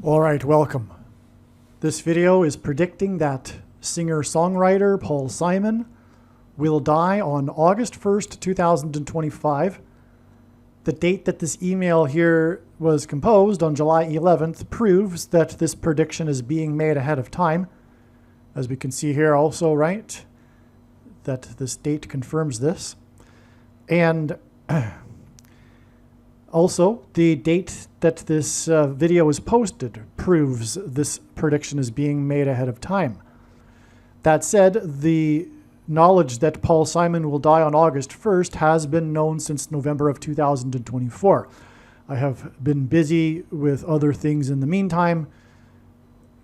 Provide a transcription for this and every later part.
All right, welcome. This video is predicting that singer-songwriter Paul Simon will die on August 1st, 2025. The date that this email here was composed, on July 11th, proves that this prediction is being made ahead of time. As we can see here also, right, that this date confirms this. And also, the date that this video is posted proves this prediction is being made ahead of time. That said, the knowledge that Paul Simon will die on August 1st has been known since November of 2024. I have been busy with other things in the meantime,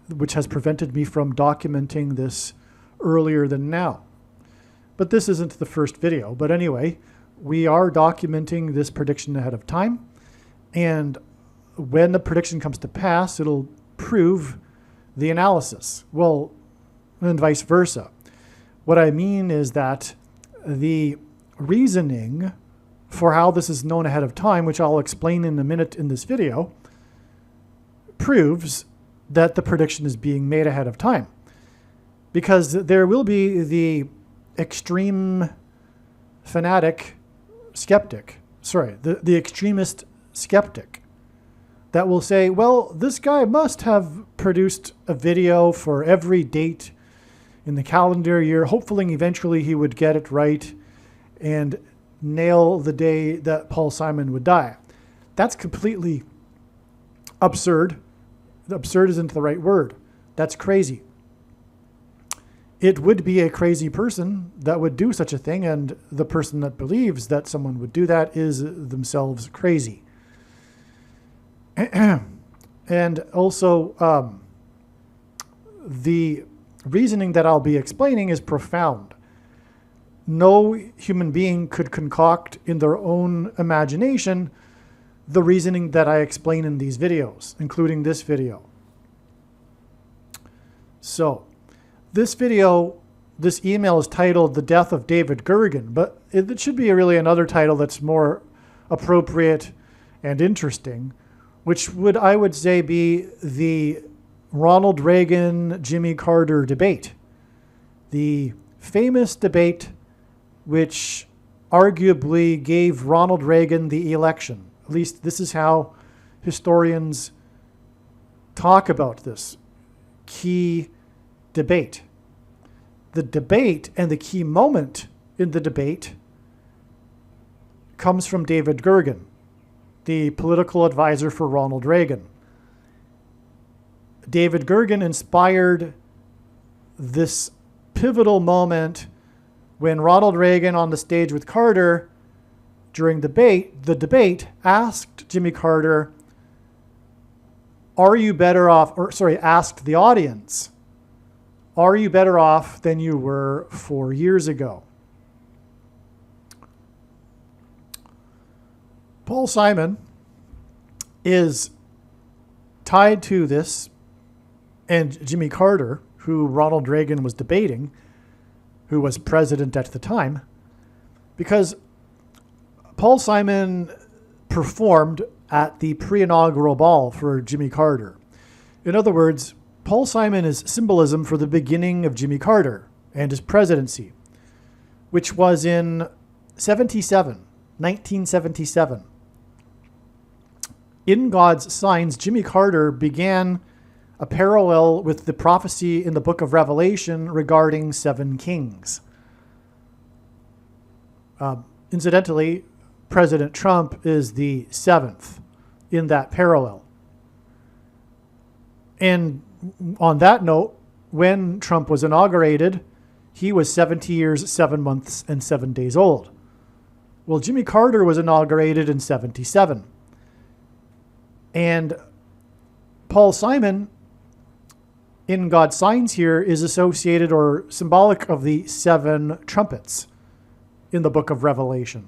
which has prevented me from documenting this earlier than now. But this isn't the first video. But anyway, we are documenting this prediction ahead of time. And when the prediction comes to pass, it'll prove the analysis. Well, and vice versa. What I mean is that the reasoning for how this is known ahead of time, which I'll explain in a minute in this video, proves that the prediction is being made ahead of time. Because there will be the extreme fanatic skeptic, the extremist skeptic that will say, well, this guy must have produced a video for every date in the calendar year, hopefully eventually he would get it right and nail the day that Paul Simon would die. That's completely absurd. Absurd isn't the right word. That's crazy. It would be a crazy person that would do such a thing, and the person that believes that someone would do that is themselves crazy. And also, the reasoning that I'll be explaining is profound. No human being could concoct in their own imagination the reasoning that I explain in these videos, including this video. So, this email is titled The Death of David Gergen, but it should be really another title that's more appropriate and interesting, which I would say be the Ronald Reagan, Jimmy Carter debate. The famous debate which arguably gave Ronald Reagan the election. At least this is how historians talk about this key debate. The debate and the key moment in the debate comes from David Gergen, the political advisor for Ronald Reagan. David Gergen inspired this pivotal moment when Ronald Reagan on the stage with Carter during the debate asked Jimmy Carter, asked the audience, are you better off than you were 4 years ago? Paul Simon is tied to this, and Jimmy Carter, who Ronald Reagan was debating, who was president at the time, because Paul Simon performed at the pre-inaugural ball for Jimmy Carter. In other words, Paul Simon is symbolism for the beginning of Jimmy Carter and his presidency, which was in 1977. In God's signs, Jimmy Carter began a parallel with the prophecy in the book of Revelation regarding 7 kings. Incidentally, President Trump is the 7th in that parallel. And on that note, when Trump was inaugurated, he was 70 years, 7 months, and 7 days old. Well, Jimmy Carter was inaugurated in 77. And Paul Simon, in God's signs here, is associated or symbolic of the 7 trumpets in the book of Revelation.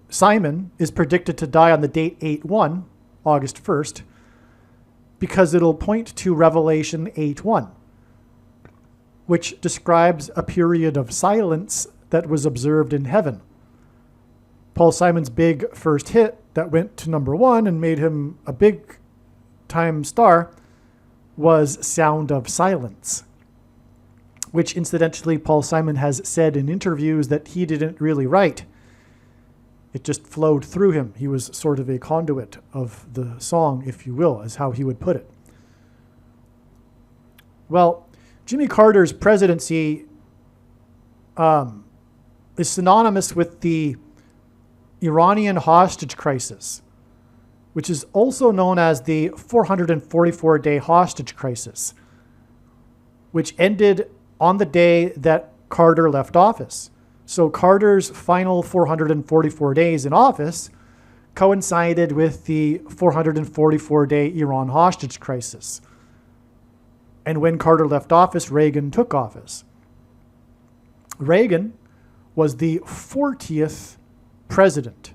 Simon is predicted to die on the date 8/1, August 1st, because it'll point to Revelation 8:1, which describes a period of silence that was observed in heaven. Paul Simon's big first hit that went to number one and made him a big time star was Sound of Silence, which incidentally Paul Simon has said in interviews that he didn't really write. It just flowed through him. He was sort of a conduit of the song, if you will, is how he would put it. Well, Jimmy Carter's presidency is synonymous with the Iranian hostage crisis, which is also known as the 444-day hostage crisis, which ended on the day that Carter left office. So Carter's final 444 days in office coincided with the 444-day Iran hostage crisis. And when Carter left office, Reagan took office. Reagan was the 40th president.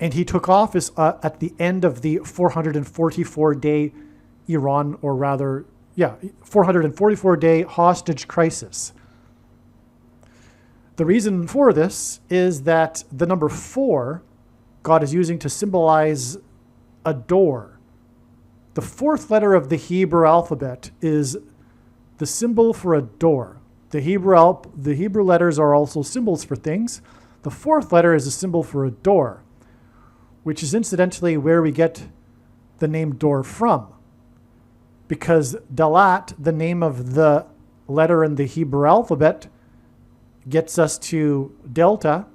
And he took office at the end of the 444-day Iran, 444-day hostage crisis. The reason for this is that the number 4, God is using to symbolize a door. The 4th letter of the Hebrew alphabet is the symbol for a door. The Hebrew letters are also symbols for things. The 4th letter is a symbol for a door, which is incidentally where we get the name door from. Because Dalat, the name of the letter in the Hebrew alphabet, gets us to Delta,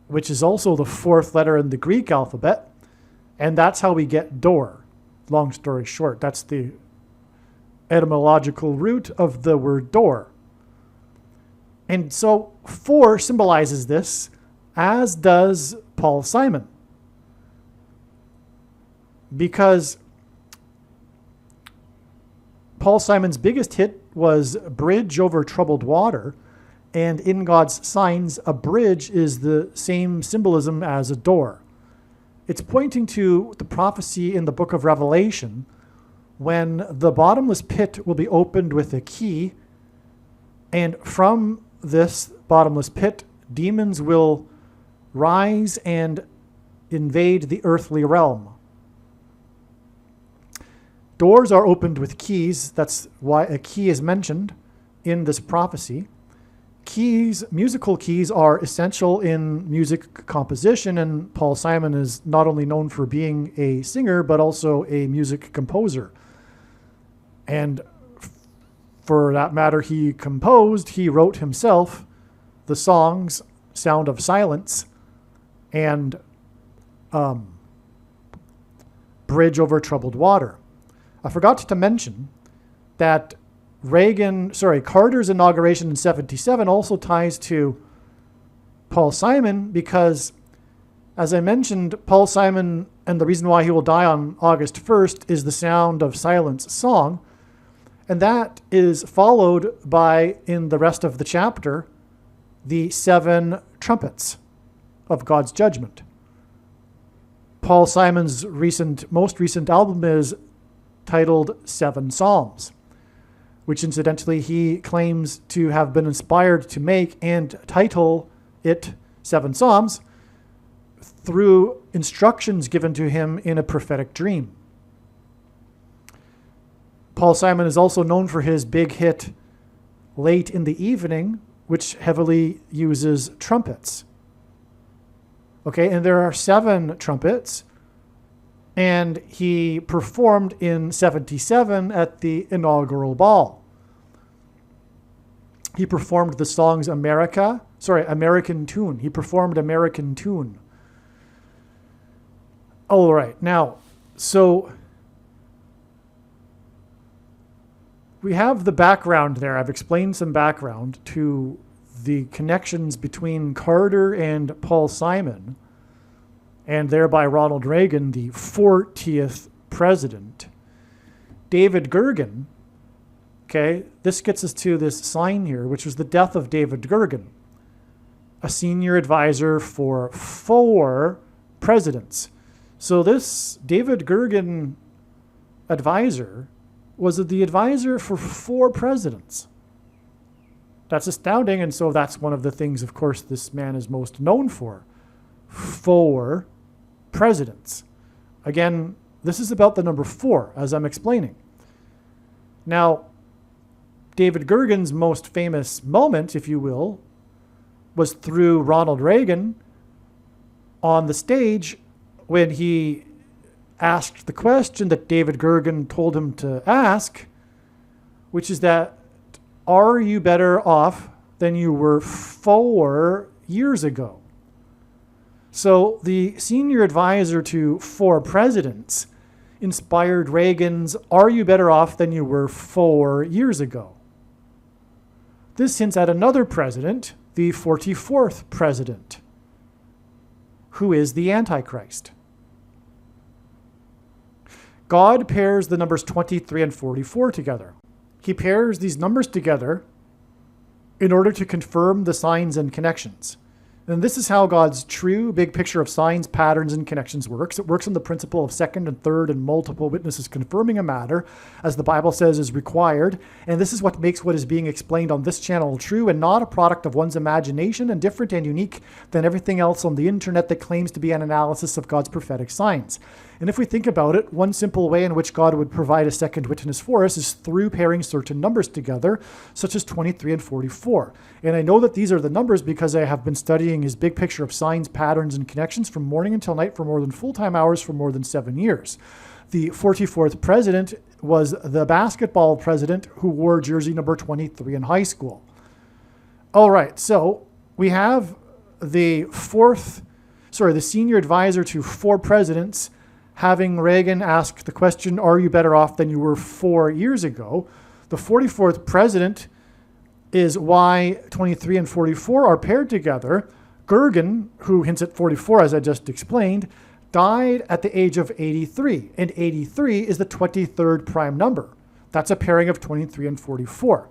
which is also the 4th letter in the Greek alphabet. And that's how we get door. Long story short, that's the etymological root of the word door. And so 4 symbolizes this, as does Paul Simon. Because Paul Simon's biggest hit was Bridge Over Troubled Water, and in God's signs, a bridge is the same symbolism as a door. It's pointing to the prophecy in the book of Revelation when the bottomless pit will be opened with a key, and from this bottomless pit, demons will rise and invade the earthly realm. Doors are opened with keys. That's why a key is mentioned in this prophecy. Keys, musical keys, are essential in music composition, and Paul Simon is not only known for being a singer, but also a music composer. And for that matter, he wrote himself the songs Sound of Silence and Bridge Over Troubled Water. I forgot to mention that Carter's inauguration in 1977 also ties to Paul Simon because, as I mentioned, Paul Simon, and the reason why he will die on August 1st, is the Sound of Silence song. And that is followed by, in the rest of the chapter, the 7 trumpets of God's judgment. Paul Simon's most recent album is titled 7 Psalms, which incidentally he claims to have been inspired to make and title it 7 Psalms through instructions given to him in a prophetic dream. Paul Simon is also known for his big hit Late in the Evening, which heavily uses trumpets. Okay, and there are 7 trumpets, and he performed in 1977 at the inaugural ball. He performed the songs American Tune. He performed American Tune. All right, now, so we have the background there. I've explained some background to the connections between Carter and Paul Simon, and thereby Ronald Reagan, the 40th president. David Gergen, okay, this gets us to this sign here, which was the death of David Gergen, a senior advisor for 4 presidents. So this David Gergen advisor was the advisor for 4 presidents. That's astounding. And so that's one of the things, of course, this man is most known for. 4 presidents. Again, this is about the number 4, as I'm explaining. Now, David Gergen's most famous moment, if you will, was through Ronald Reagan on the stage when he asked the question that David Gergen told him to ask, which is that, are you better off than you were 4 years ago? So the senior advisor to 4 presidents inspired Reagan's, are you better off than you were 4 years ago? This hints at another president, the 44th president, who is the Antichrist. God pairs the numbers 23 and 44 together. He pairs these numbers together in order to confirm the signs and connections. And this is how God's true big picture of signs, patterns, and connections works. It works on the principle of second and third and multiple witnesses confirming a matter, as the Bible says is required. And this is what makes what is being explained on this channel true and not a product of one's imagination and different and unique than everything else on the internet that claims to be an analysis of God's prophetic signs. And if we think about it, one simple way in which God would provide a second witness for us is through pairing certain numbers together, such as 23 and 44. And I know that these are the numbers because I have been studying his big picture of signs, patterns, and connections from morning until night for more than full-time hours for more than 7 years. The 44th president was the basketball president who wore jersey number 23 in high school. All right, so we have the senior advisor to 4 presidents having Reagan ask the question, are you better off than you were 4 years ago? The 44th president is why 23 and 44 are paired together. Gergen, who hints at 44, as I just explained, died at the age of 83. And 83 is the 23rd prime number. That's a pairing of 23 and 44.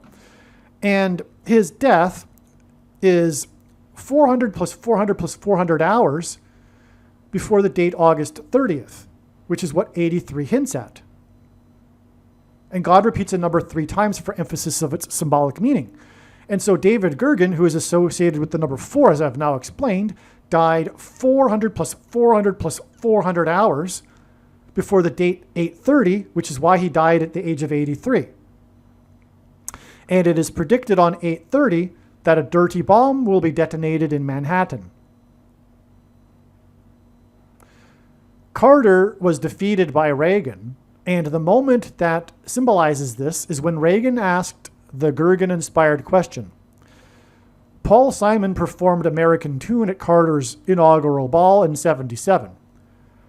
And his death is 400 plus 400 plus 400 hours before the date August 30th. Which is what 83 hints at. And God repeats a number 3 times for emphasis of its symbolic meaning. And so David Gergen, who is associated with the number 4, as I've now explained, died 400 plus 400 plus 400 hours before the date 830, which is why he died at the age of 83. And it is predicted on 830 that a dirty bomb will be detonated in Manhattan. Carter was defeated by Reagan, and the moment that symbolizes this is when Reagan asked the Gergen-inspired question. Paul Simon performed American Tune at Carter's inaugural ball in 77.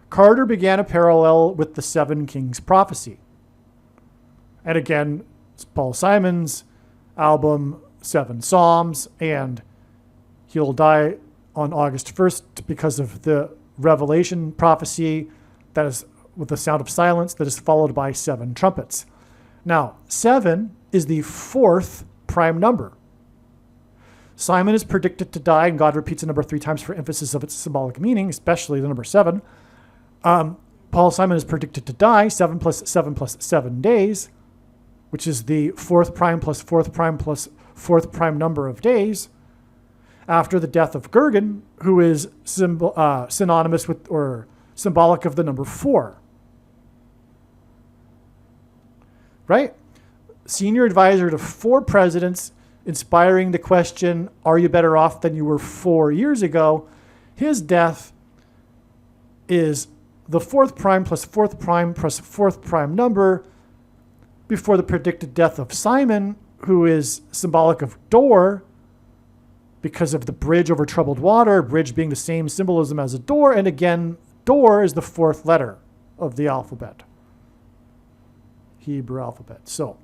Carter began a parallel with the 7 Kings prophecy. And again, Paul Simon's album, 7 Psalms, and he'll die on August 1st because of the Revelation prophecy that is with the sound of silence that is followed by 7 trumpets. Now, 7 is the 4th prime number. Simon is predicted to die, and God repeats the number 3 times for emphasis of its symbolic meaning, especially the number 7. Paul Simon is predicted to die 7 plus 7 plus 7 days, which is the 4th prime plus 4th prime plus 4th prime number of days, after the death of Gergen, who is synonymous with or symbolic of the number 4. Right? Senior advisor to 4 presidents, inspiring the question, are you better off than you were 4 years ago? His death is the 4th prime plus 4th prime plus 4th prime number before the predicted death of Simon, who is symbolic of door, because of the bridge over troubled water, bridge being the same symbolism as a door, and again, door is the 4th letter of the alphabet, Hebrew alphabet. So